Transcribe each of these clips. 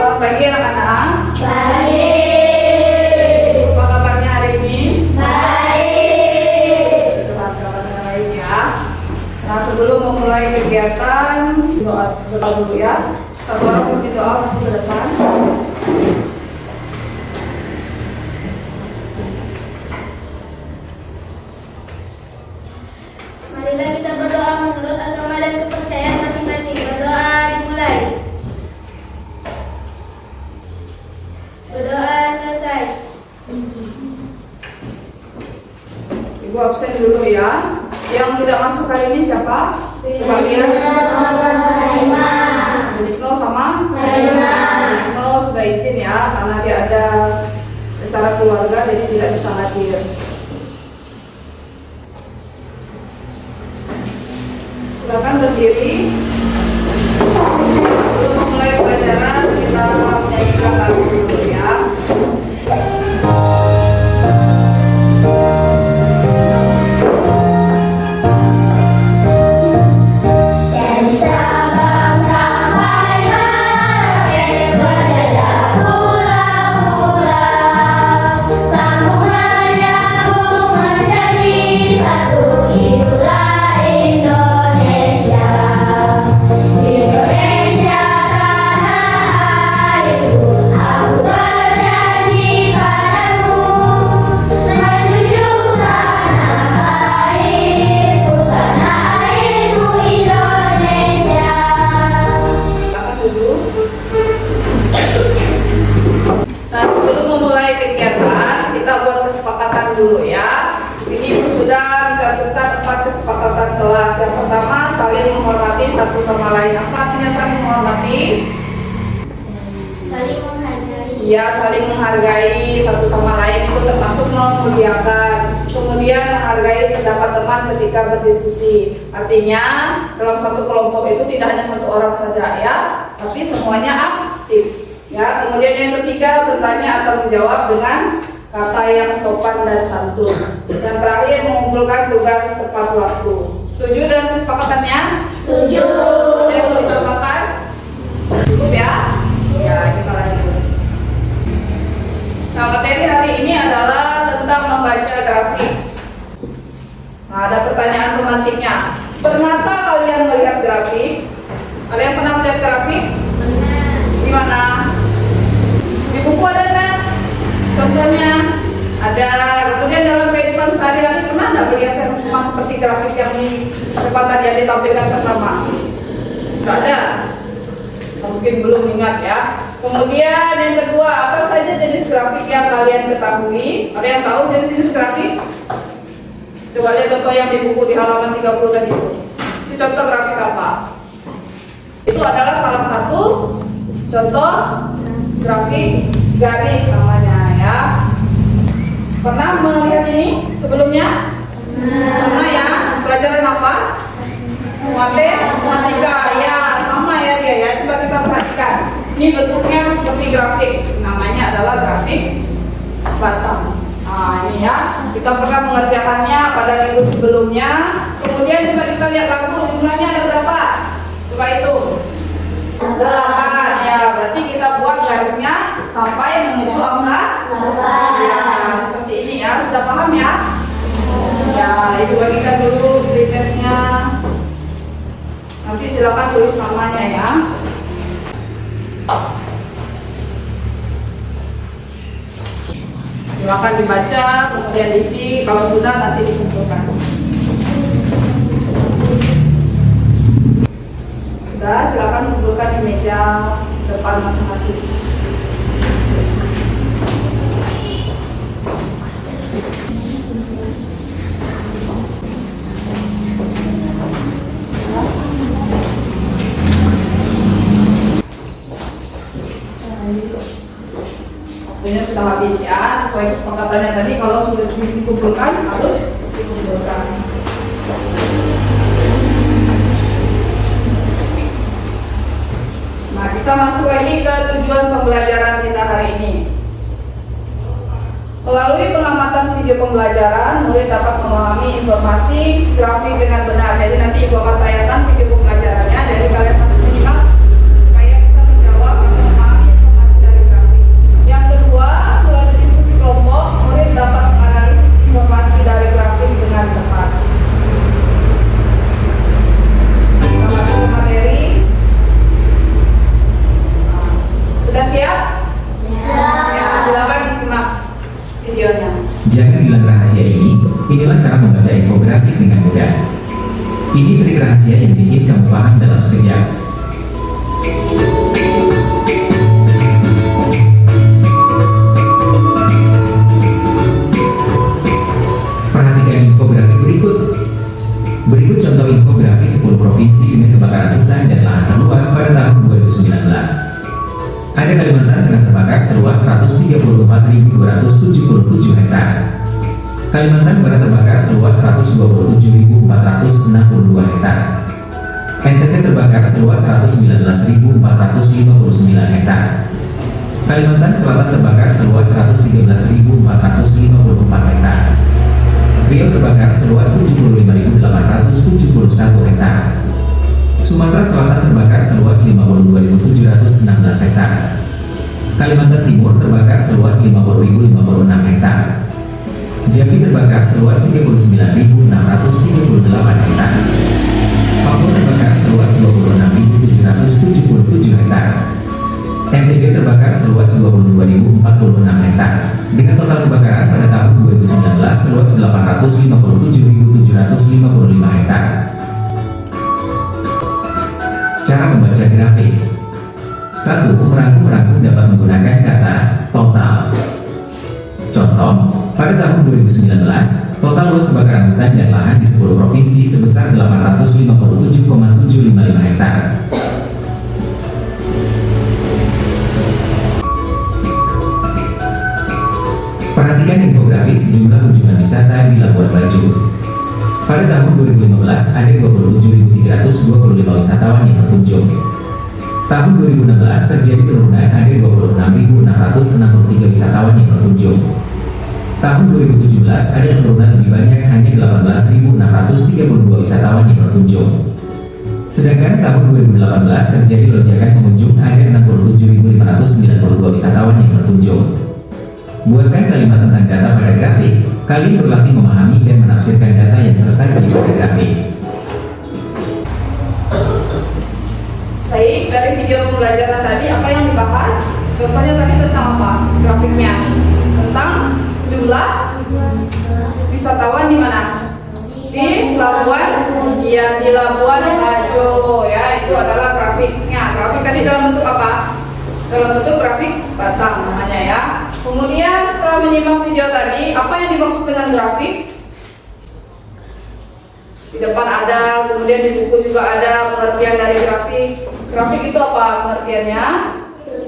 Selamat pagi anak-anak. Pagi. Apa kabarnya hari ini? Baik. Kabarnya baik ya. Nah, sebelum memulai kegiatan, doa dulu ya. Satu orang memimpin doa masuk ke depan. Marilah kita berdoa menurut agama dan kepercayaan masing-masing. Berdoa dimulai. Berdoa selesai. Ibu absen dulu ya. Yang tidak masuk hari ini siapa? Sebagian. Ibnu sama? Ibnu sudah izin ya, karena dia ada acara keluarga jadi tidak bisa hadir. Silakan berdiri. Untuk memulai pelajaran kita menyanyikan lagu dulu ya. Dari Sabang sampai Merauke, berjajah pulau-pulau, sambungan nyambung menjadi satu. Itulah Indonesia. Indonesia tanah airku, aku berjanji padamu, menjunjung tanah airku Indonesia. Silakan duduk. Nah, sebelum memulai kegiatan, kita buat kesepakatan dulu ya. Sini Ibu sudah mencantumkan 4 kesepakatan kelas. Yang pertama, saling menghormati satu sama lain. Apa artinya saling menghormati? Saling menghargai. Iya, saling menghargai satu sama lain itu termasuk memuliakan. Kemudian menghargai pendapat teman ketika berdiskusi. Artinya dalam satu kelompok itu tidak hanya satu orang saja ya, tapi semuanya aktif. Ya, kemudian yang ketiga bertanya atau menjawab dengan kata yang sopan dan santun. Yang terakhir mengumpulkan tugas tepat waktu. Setuju dengan kesepakatannya? Setuju. Ada yang mau ditambahkan? Cukup ya? Ya, kita lanjut. Nah, materi hari ini adalah tentang membaca grafik. Nah, ada pertanyaan pemantiknya. Pernahkah kalian melihat grafik? Ada yang pernah melihat grafik? Di mana? Di buku ada nggak? Contohnya ada. Kemudian dalam kehidupan sehari-hari pernah nggak melihat sama seperti grafik yang di depan tadi yang ditampilkan pertama? Nggak ada. Mungkin belum ingat ya. Kemudian yang kedua, apa saja jenis grafik yang kalian ketahui? Ada yang tahu jenis-jenis grafik? Coba lihat contoh yang di buku di halaman 30 tadi. Itu contoh grafik apa? Itu adalah salah satu contoh grafik garis namanya ya. Pernah melihat ini sebelumnya? Pernah ya? Pelajaran apa? Matematika ya, sama ya dia ya. Coba kita perhatikan. Ini bentuknya seperti grafik. Namanya adalah grafik batang. Nah ini ya, kita pernah mengerjakannya pada minggu sebelumnya. Kemudian coba kita lihat lampu, jumlahnya ada berapa? Coba itu 8 ya, berarti kita buat garisnya sampai menuju angka 8 ya, seperti ini ya, sudah paham ya? Ya, Ibu bagikan dulu pretestnya. Nanti silakan tulis namanya ya. Silakan dibaca, kemudian diisi. Kalau sudah nanti dikumpulkan. Sudah, silakan kumpulkan di meja depan masing-masing. Waktunya sudah habis ya, sesuai kesepakatannya tadi. Kalau sudah dikumpulkan harus dikumpulkan. Nah, kita masuk lagi ke tujuan pembelajaran kita hari ini. Melalui pengamatan video pembelajaran, murid dapat memahami informasi grafik dengan benar. Jadi nanti Ibu akan tayangkan video pembelajarannya, jadi kalian harus menyimak supaya bisa menjawab atau memahami informasi membaca infografik dengan mudah. Ini trik rahasia yang bikin kamu paham dalam sekejap. Perhatikan infografik berikut. Berikut contoh infografis 10 provinsi dengan kebakaran hutan dan lahan terluas pada tahun 2019. Ada Kalimantan telah terbakar seluas 134.277 hektar. Kalimantan Barat terbakar seluas 127.462 hektar. NTT terbakar seluas 119.459 hektar. Kalimantan Selatan terbakar seluas 113.454 hektar. Riau terbakar seluas 75.871 hektar. Sumatera Selatan terbakar seluas 52.716 hektar. Kalimantan Timur terbakar seluas 50.056 hektar. Jambi terbakar seluas 39.638 hektar. Papua terbakar seluas 26.777 hektar. NTB terbakar seluas 22.046 hektar. Dengan total kebakaran pada tahun 2019 seluas 857.755 hektar. Cara membaca grafik. 1. Merangkum dapat menggunakan kata total. Contoh, pada tahun 2019, total luas kebakaran hutan dan lahan di 10 provinsi sebesar 857,755 hektar. Perhatikan infografis sejumlah kunjungan wisata di Labuan Bajo. Pada tahun 2015 ada 27.325 wisatawan yang berkunjung. Tahun 2016 terjadi penurunan, ada 26.663 wisatawan yang berkunjung. Tahun 2017 ada penurunan lebih banyak, hanya 18.632 wisatawan yang berkunjung. Sedangkan tahun 2018 terjadi lonjakan pengunjung, ada 67.592 wisatawan yang berkunjung. Buatkan kalimat tentang data pada grafik. Kalian berlatih memahami dan menafsirkan data yang tersaji pada grafik. Baik, dari video pembelajaran tadi apa yang dibahas? Contohnya tadi tentang apa? Grafiknya tentang jumlah wisatawan di mana? Di Labuan, ya di Labuan Bajo ya, itu adalah grafiknya. Grafik tadi dalam bentuk apa? Dalam bentuk grafik batang namanya ya. Kemudian setelah menyimak video tadi, apa yang dimaksud dengan grafik? Di depan ada, kemudian di buku juga ada pengertian dari grafik. Grafik itu apa pengertiannya?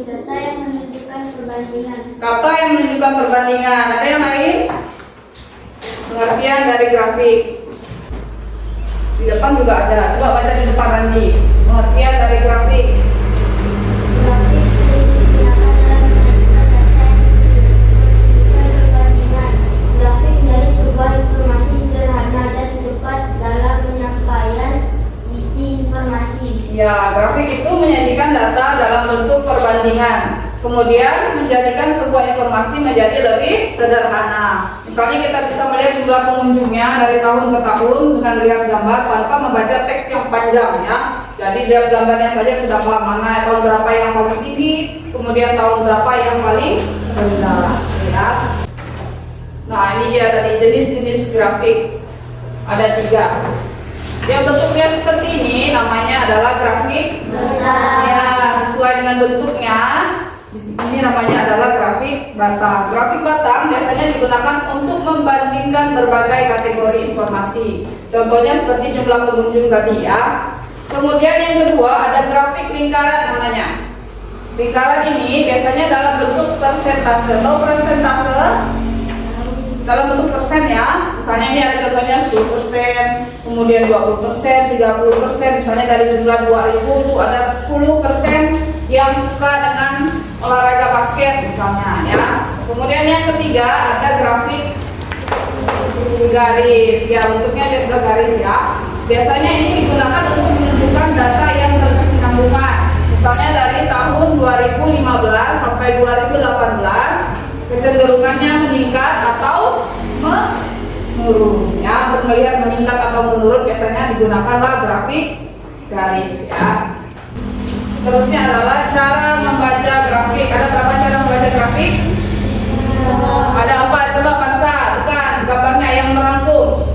Data yang menunjukkan perbandingan. Kata yang menunjukkan perbandingan. Ada yang lain? Pengertian dari grafik. Di depan juga ada. Coba baca di depan Randi. Pengertian dari grafik. Grafik sering digunakan dalam menunjukkan data yang menunjukkan perbandingan. Grafik menjadi sebuah informasi sederhana dan cepat dalam penyampaian isi informasi. Ya, grafik itu menyajikan data dalam bentuk perbandingan. Kemudian menjadikan sebuah informasi menjadi lebih sederhana. Misalnya kita bisa melihat jumlah pengunjungnya dari tahun ke tahun dengan lihat gambar tanpa membaca teks yang panjang ya. Jadi lihat gambarnya saja sudah paham mana tahun berapa yang paling tinggi, kemudian tahun berapa yang paling rendah ya. Nah ini dia tadi jenis-jenis grafik ada 3. Yang bentuknya seperti ini namanya adalah grafik ya, sesuai dengan bentuknya. Ini namanya adalah grafik batang. Grafik batang biasanya digunakan untuk membandingkan berbagai kategori informasi. Contohnya seperti jumlah pengunjung tadi ya. Kemudian yang kedua ada grafik lingkaran namanya. Lingkaran ini biasanya dalam bentuk persentase atau persentase dalam bentuk persen ya. Misalnya ini ada contohnya 10%, kemudian 20%, 30%. Misalnya dari jumlah 2000 itu ada 10% yang suka dengan olahraga basket misalnya ya. Kemudian yang ketiga ada grafik garis ya, bentuknya juga garis ya. Biasanya ini digunakan untuk menunjukkan data yang berkesinambungan. Misalnya dari tahun 2015 sampai 2018 kecenderungannya meningkat atau menurun ya. Untuk melihat meningkat atau menurun biasanya digunakanlah grafik garis ya. Terusnya adalah cara membaca grafik. Ada berapa cara membaca grafik? Ada 4. Coba Pansa, bukan gambarnya yang merangkum.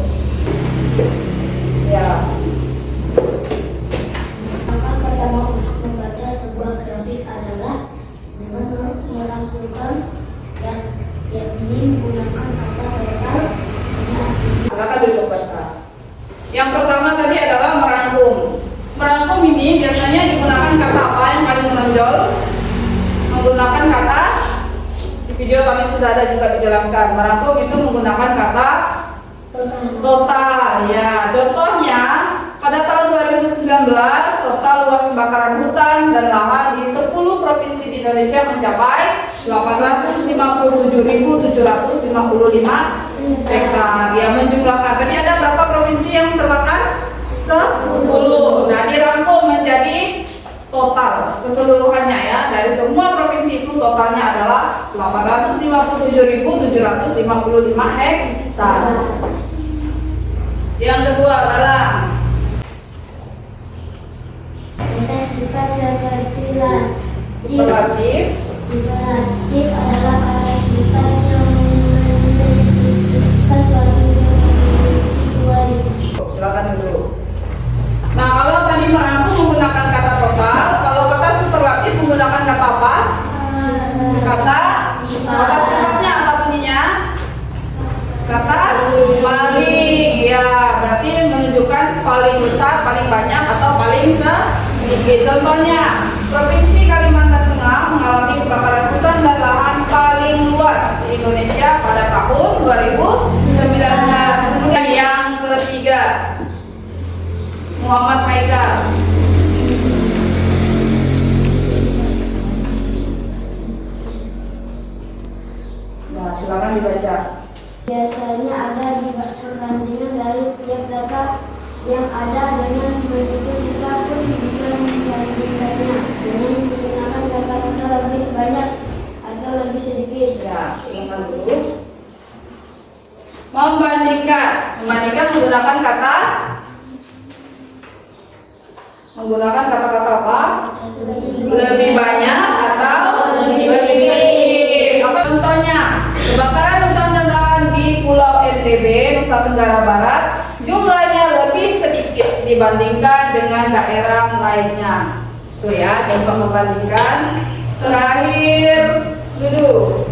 video tadi sudah ada juga dijelaskan. Merangkum itu menggunakan kata total. Ya, contohnya pada tahun 2019 total luas kebakaran hutan dan lahan di 10 provinsi di Indonesia mencapai 857.755 hektar. Ya, menjumlahkan tadi ada berapa provinsi yang terbakar? 10. Nah, dirangkum menjadi total keseluruhannya ya, dari semua provinsi itu totalnya adalah 857.755 hektar. Yang kedua adalah superlatif. Superlatif adalah kata yang mendeskripsikan suatu yang memiliki dua Silakan dulu. Nah, kalau tadi merangkum menggunakan kata total, kalau kata superlatif menggunakan kata apa? Kata sifatnya apa bunyinya? Kata paling. Ya, berarti menunjukkan paling besar, paling banyak atau paling sedikit. Contohnya, Provinsi Kalimantan Tengah mengalami kebakaran hutan dan lahan paling luas di Indonesia pada tahun 2019. Kemudian yang ketiga, Muhammad Haikal. Nah, silakan dibaca. Biasanya ada di perbandingan dari tiap data yang ada dengan begitu kita pun bisa membandingkannya dengan menggunakan kata-kata lebih banyak atau lebih sedikit. Ya, silakan dulu. Membandingkan menggunakan kata-kata apa? Lebih banyak atau lebih sedikit. Apa contohnya? Kebakaran hutan dan lahan di Pulau NTB, Nusa Tenggara Barat, jumlahnya lebih sedikit dibandingkan dengan daerah lainnya. Tuh ya, contoh membandingkan. Terakhir, duduk.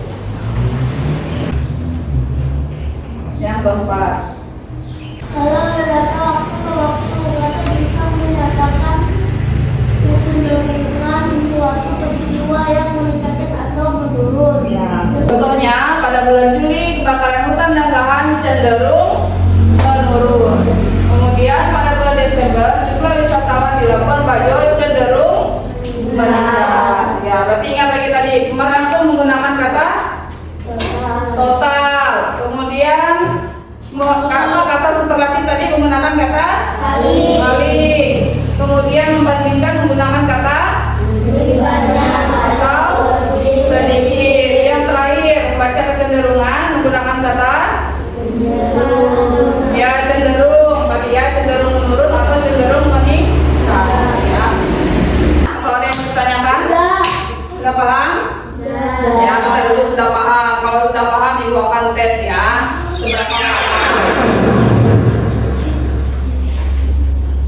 Yang keempat. Kalau data waktu bisa menyatakan kecenderungan suatu peristiwa yang meningkat atau menurun. Ya, contohnya pada bulan Juli kebakaran hutan dan lahan cenderung menurun. Kemudian pada bulan Desember jumlah wisatawan di Labuan Bajo cenderung meningkat. Ya, berarti ingat lagi tadi merangkum menggunakan kata total. Kemudian kata superlatif tadi menggunakan kata paling. Kemudian membandingkan menggunakan kata Lebih banyak atau sedikit. Yang terakhir membaca kecenderungan menggunakan kata ya cenderung. Berarti ya cenderung menurun atau cenderung meningkat. Ya. Kalau ada yang mau ditanyakan? Sudah paham? Ya, kita dulu sudah paham. Kalau sudah paham, ibu akan tes ya. Seberapa paham?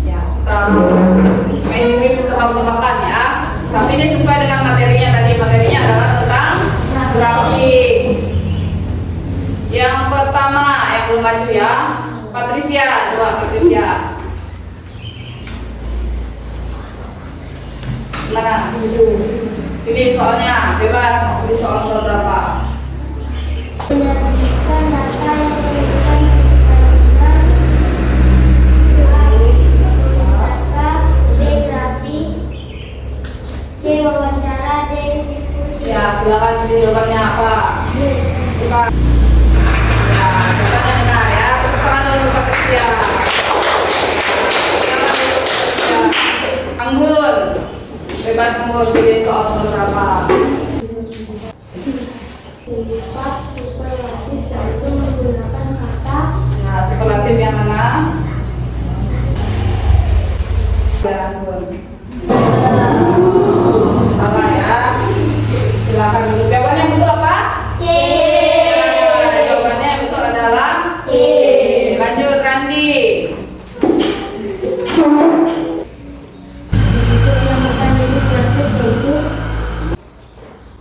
Ya, kita main quiz tebak-tebakan ya. Tapi ini sesuai dengan materinya tadi. Materinya adalah tentang grafik. Yang pertama, yang belum maju ya, Patricia. Coba Patricia. Nah, ini soalnya bebas. Mau pilih soal nomor berapa? menyebutkan data yang menunjukkan data B grafik, C wawancara, D diskusi. Ya, silakan pilih jawabannya apa? Bukan. Ya, jawabannya benar ya. Tepuk tangan untuk Patricia. Anggun, bebas Anggun pilih soal nomor berapa? Sifat superlatif yaitu menggunakan kata Ya, superlatif yang mana? Ya, Anggun. Salah ya. Silakan dulu. Jawabannya yang betul apa? C. Ya, jawabannya yang betul adalah C. Lanjut Randi. Bentuk yang bukan jenis grafik yaitu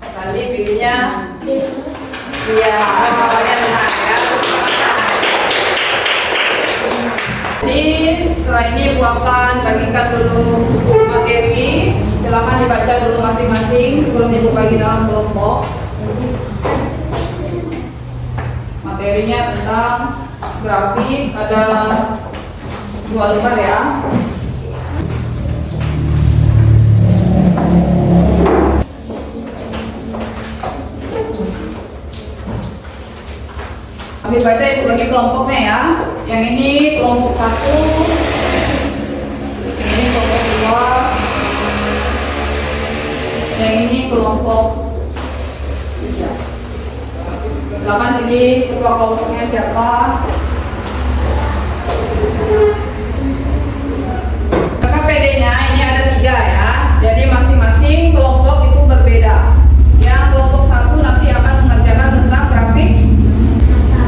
Randi pilihnya D. iya, jawabannya benar ya. Jadi setelah ini Bu akan bagikan dulu materi. Silakan dibaca dulu masing-masing sebelum Ibu bagi dalam kelompok. Materinya tentang grafik, ada 2 lembar ya. Ambil baca itu bagi kelompoknya ya. Yang ini kelompok 1, ini kelompok 2, yang ini kelompok 3. Silakan pilih ketua kelompoknya siapa. KPD-nya ini ada 3 ya. Jadi masing-masing kelompok itu berbeda. Yang kelompok 1 nanti akan mengerjakan tentang grafik.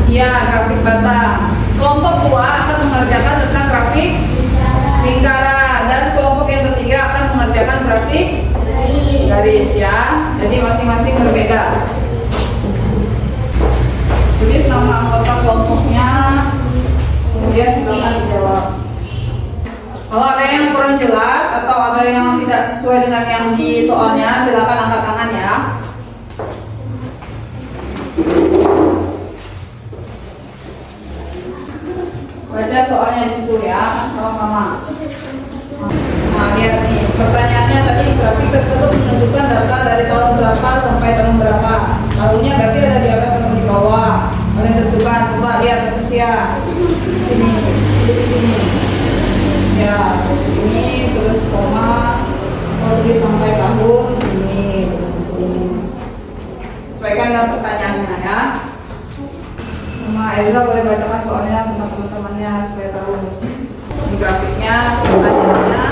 Iya, grafik batang. Kelompok 2 akan mengerjakan tentang grafik lingkaran, dan kelompok yang ketiga akan mengerjakan grafik garis ya. Jadi masing-masing berbeda. Tulis nama anggota kelompoknya, kemudian silakan dijawab. Kalau ada yang kurang jelas atau ada yang tidak sesuai dengan yang di soalnya, silakan angkat tangan ya. Baca soalnya di situ ya, sama-sama. Nah, lihat nih, pertanyaannya tadi grafik tersebut menunjukkan data dari tahun berapa sampai tahun berapa. Tahunnya berarti ada di atas atau di bawah. Kalian tentukan, coba lihat terus ya. Sini, di sini. Ya, ini terus koma, tulis sampai tahun ini, terus sini. Sesuaikan dengan pertanyaannya ya. Sama Elza boleh bacakan soalnya sama teman-temannya supaya tahu. Di grafiknya pertanyaannya,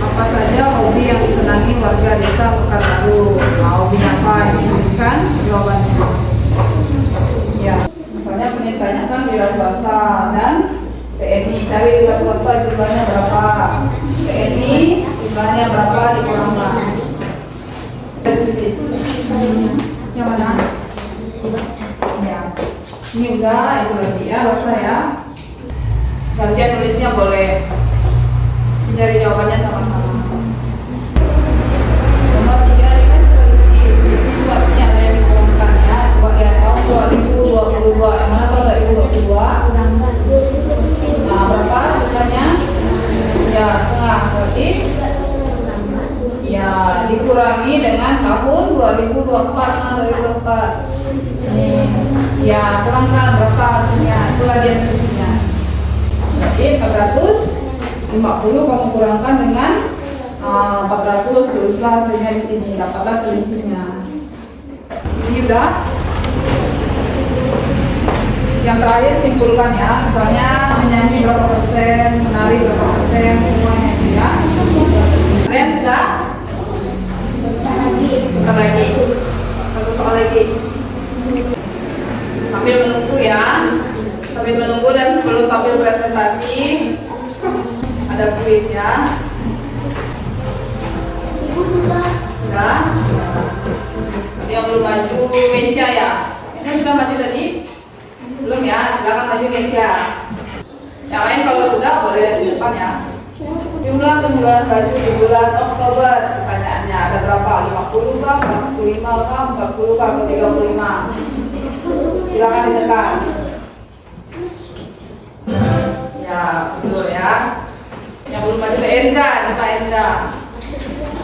apa saja hobi yang disenangi warga desa Pekanbaru? Hobinya apa? Ini tuliskan jawabannya. Ya, misalnya penitanya kan wira swasta dan TNI. Cari wira swasta jumlahnya berapa? TNI jumlahnya berapa dikurangkan? Deskripsi. Yang mana? Ya. Ini udah, itu lagi ya, rasa ya. Gantian tulisnya boleh. Mencari jawabannya sama-sama. Nomor 3 ini kan selisih. Selisih itu artinya ada yang dikurangkan ya. Coba lihat tahun 2022. Yang mana tahun 2022? Nah, berapa jumlahnya? Ya, setengah. Berarti ya, dikurangi dengan tahun 2024. Nah, 2024. Nih. Ya, kurangkan berapa hasilnya, itulah dia selisihnya. Jadi 450 kamu kurangkan dengan 400, teruslah hasilnya di sini, dapatlah selisihnya. Ini udah. Yang terakhir simpulkan ya, misalnya menyanyi berapa persen, menari berapa persen, semuanya itu ya. Kalian sudah? Bentar lagi. Satu soal lagi. Sambil menunggu ya, sambil menunggu dan sebelum tampil presentasi ada kuis ya. Sudah? Yang belum maju Mesia ya? Ini sudah maju tadi? Belum ya? Silakan maju Mesia. Yang lain kalau sudah boleh di depan ya. Jumlah penjualan baju di bulan Oktober, pertanyaannya ada berapa? 50 kah? 45 kah? 40 kah? Atau 35? Silakan ditekan. Ya, betul ya. Yang belum maju Enza, coba Enza.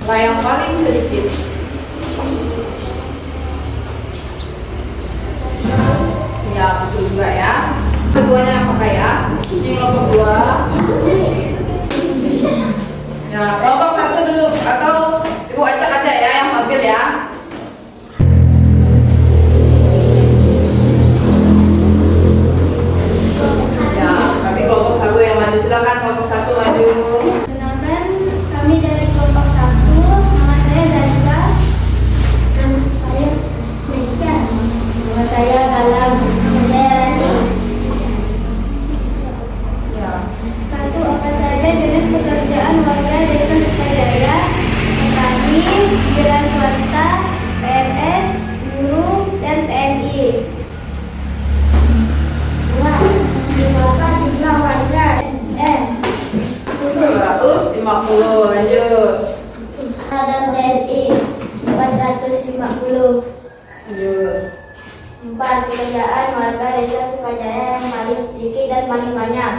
Lah yang paling sedikit. Ya, betul juga ya. Keduanya apakah ya? Ini kelompok 2. Ya, kelompok 1 dulu atau Ibu acak aja ya yang tampil ya. Silakan kelompok 1 maju. Kenalkan, kami dari kelompok 1. Nama saya Zalika. Nama saya Meika. Nama saya Galam. Nama saya Rani. Ya. 1. Apa saja jenis pekerjaan warga desa Sukajaya? Petani, wira swasta, PNS, guru, dan TNI. 2. Berapa jumlah warga 250, lanjut. dan TNI 450. Lanjut. 4. 4. Pekerjaan warga desa Sukajaya yang paling sedikit dan paling banyak.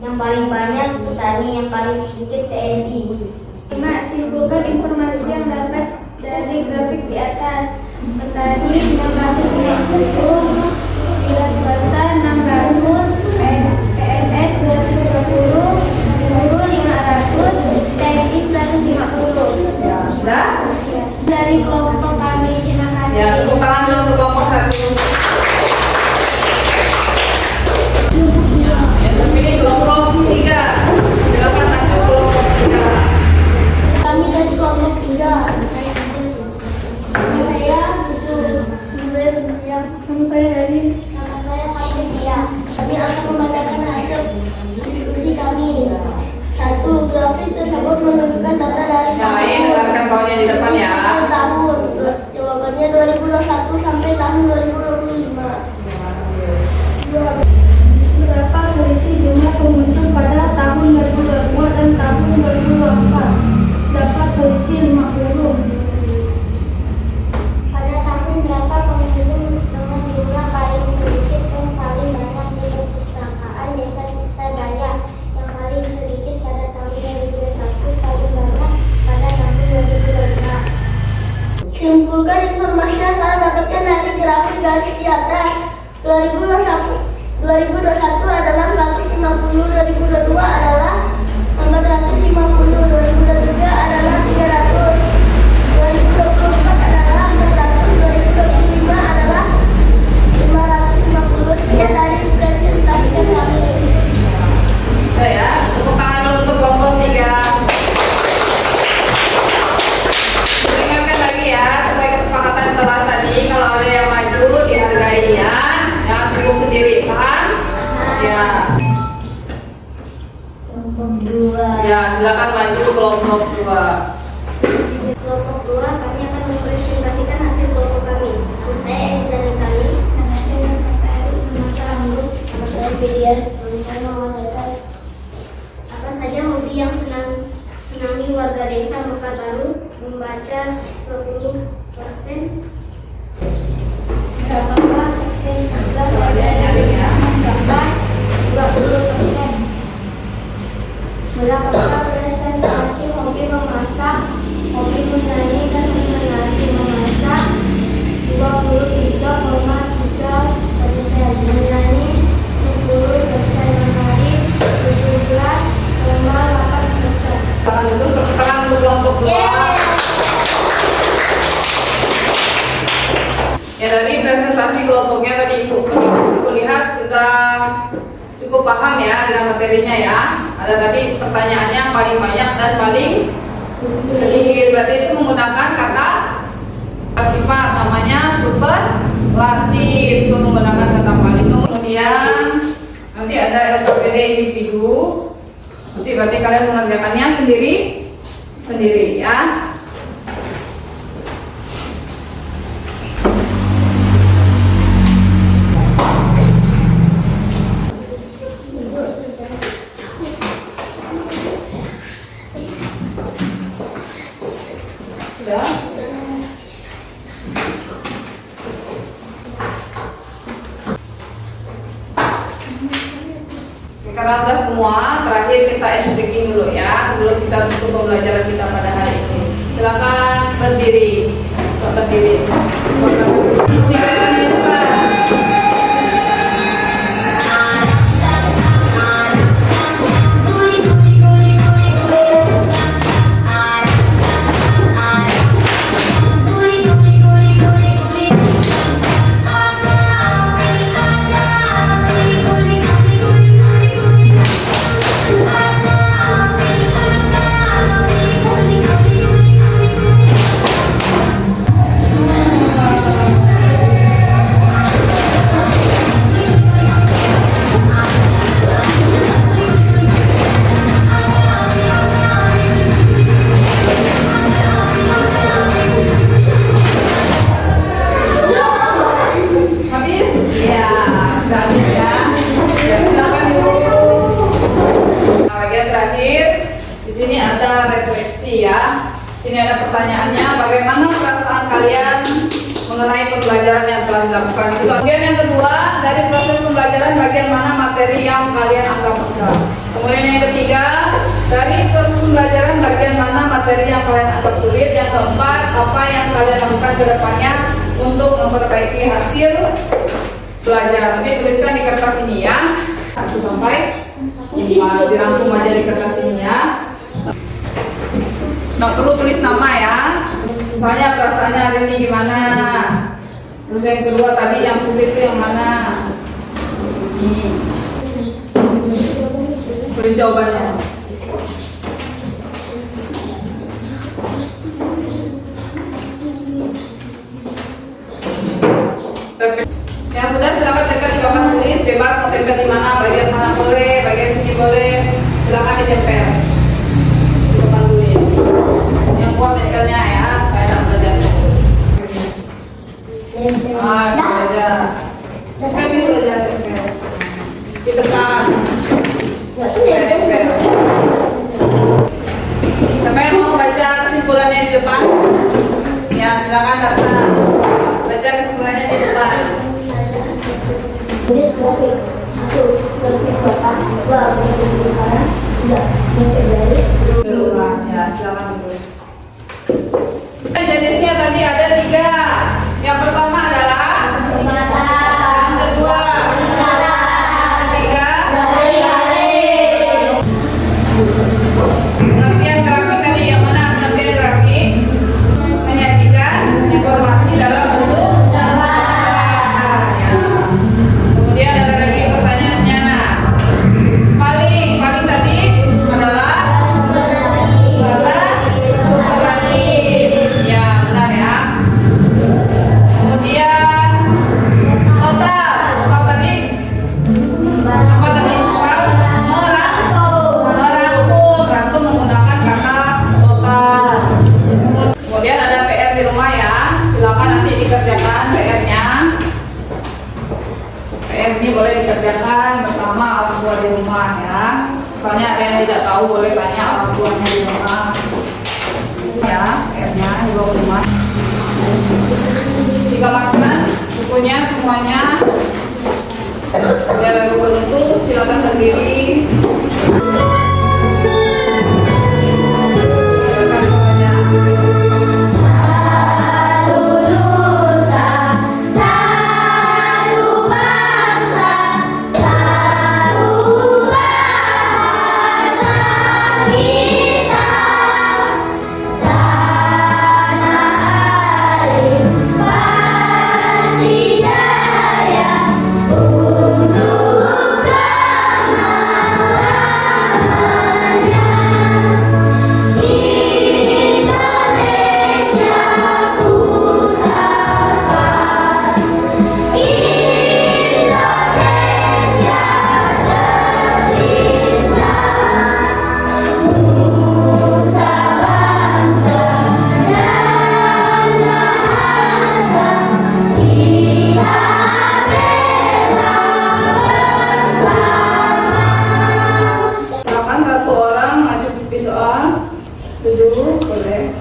Yang paling banyak petani, yang paling sedikit TNI. 5. Simpulkan informasi yang dapat dari grafik di atas. Petani 650, bila swasta 600, PNS 220, guru 500, TNI 150. Ya, sudah? Dari kelompok kami, terima kasih. Ya, tepuk tangan dulu untuk kelompok 1. Ya, yang terpilih kelompok 3. Silakan maju kelompok 3. Kami dari kelompok 3. Nama saya itu. Nama saya dari. Nama saya Patricia. Kami akan membacakan hasil diskusi kami. 1. Grafik tersebut menunjukkan data dari Yang lain dengarkan kawannya di depan ya. tahun. Jawabannya 2021 sampai tahun 2025. Berapa selisih jumlah pengunjung pada tahun 2022 dan tahun 2024? Dapat selisih 50. Pada tahun berapa pengunjung dengan jumlah paling sedikit dan paling banyak di perpustakaan desa Sukajaya? Yang paling sedikit pada tahun 2021, paling banyak pada tahun 2022. Simpulkan informasi yang telah dapatkan dari grafik garis di atas. 2021 adalah 150, 2022 adalah 450, 2023 adalah 300, 2024 adalah 400, 2025 adalah 550. Sekian dari presentasi kami. Saya tepuk tangan dulu untuk kelompok 3. Dengarkan lagi ya, sesuai kesepakatan kelas tadi, kalau ada yang maju dihargai ya, jangan sibuk sendiri, paham? Ya. Kelompok 2. Ya, silakan maju kelompok 2. Kelompok 2 kami akan mempresentasikan hasil kelompok kami. Nama saya Eliza Nekali. Nama saya Nafari. Nama saya Amrul. Nama saya Fidian. Nama saya Muhammad Haidar. Apa saja hobi yang senangi warga desa Mekarbaru? Membaca 20%. Berapa persen jumlah warga desa yang mendapat 20%? Berapa presentasi hobi memasak, hobi menyanyi dan menari memasak 23,3%, menyanyi 10%, menari 17,8%. Tangan dulu, tepuk tangan untuk kelompok 2. Ya, dari presentasi kelompoknya tadi itu lihat sudah cukup paham ya dengan materinya ya. Ada tadi pertanyaannya paling banyak dan paling sedikit. Berarti itu menggunakan kata sifat, namanya superlatif. Itu menggunakan kata paling. Kemudian nanti ada LKPD individu. Nanti berarti kalian mengerjakannya sendiri ya. Sudah? Karena udah semua, terakhir kita SPK dulu ya sebelum kita tutup pembelajaran kita pada hari ini. Silakan berdiri. Berdiri. Sini ada pertanyaannya, bagaimana perasaan kalian mengenai pembelajaran yang telah dilakukan. Kemudian yang kedua, dari proses pembelajaran bagian mana materi yang kalian anggap mudah. Kemudian yang ketiga, dari proses pembelajaran bagian mana materi yang kalian anggap sulit. Yang keempat, apa yang kalian lakukan ke depannya untuk memperbaiki hasil belajar. Nanti tuliskan di kertas ini ya. 1 sampai 5, dirangkum aja di kertas ini ya. Nggak perlu tulis nama ya. Misalnya perasaannya hari ini gimana. Terus yang kedua tadi yang sulit itu yang mana. Ini. Tulis jawabannya. Yang sudah silakan tempel di papan tulis, bebas mau tempel di mana, bagian mana boleh, bagian sini boleh, silakan ditempel di papan tulis. Yang kuat tempelnya ya, supaya tidak belajar. Belajar. Tempel itu aja tempel. Ditekan. Tempel. Siapa yang mau baca kesimpulannya di depan? Ya silakan Darsa. Baca kesimpulannya di depan. Tulis grafik 1, grafik kotak 2, grafik lingkaran 3, grafik garis. Ya silakan dulu. Jenisnya tadi ada 3. Yang pertama adalah yang kedua yang ketiga pengertian grafik tadi. Yang mana pengertian grafik? Menyajikan informasi dalam bentuk gambar. Kemudian ada lagi pertanyaannya. Paling tadi adalah kata superlatif. Ya benar ya. Kemudian total tadi apa tadi? Merangkum menggunakan kata total. Kemudian ada PR di rumah ya. Silakan nanti dikerjakan PR-nya. PR ini boleh dikerjakan bersama orang tua di rumah ya. Misalnya ada yang tidak tahu boleh tanya orang tuanya di rumah. Ya, PR-nya dibawa ke rumah. Dikemaskan bukunya semuanya. Ya lagu penutup silakan berdiri. Silakan semuanya. Silakan satu orang maju pimpin doa. Duduk boleh.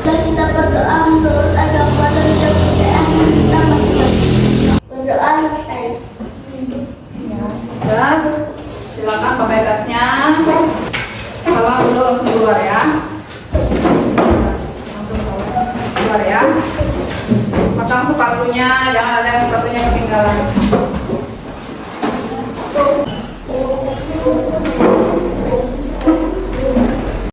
Kita berdoa menurut agama dan kepercayaan kita masing-masing. Berdoa selesai. Ya, silakan pakai tasnya. Salam dulu langsung keluar ya. Langsung keluar ya. Pasang sepatunya, jangan ada yang sepatunya ketinggalan.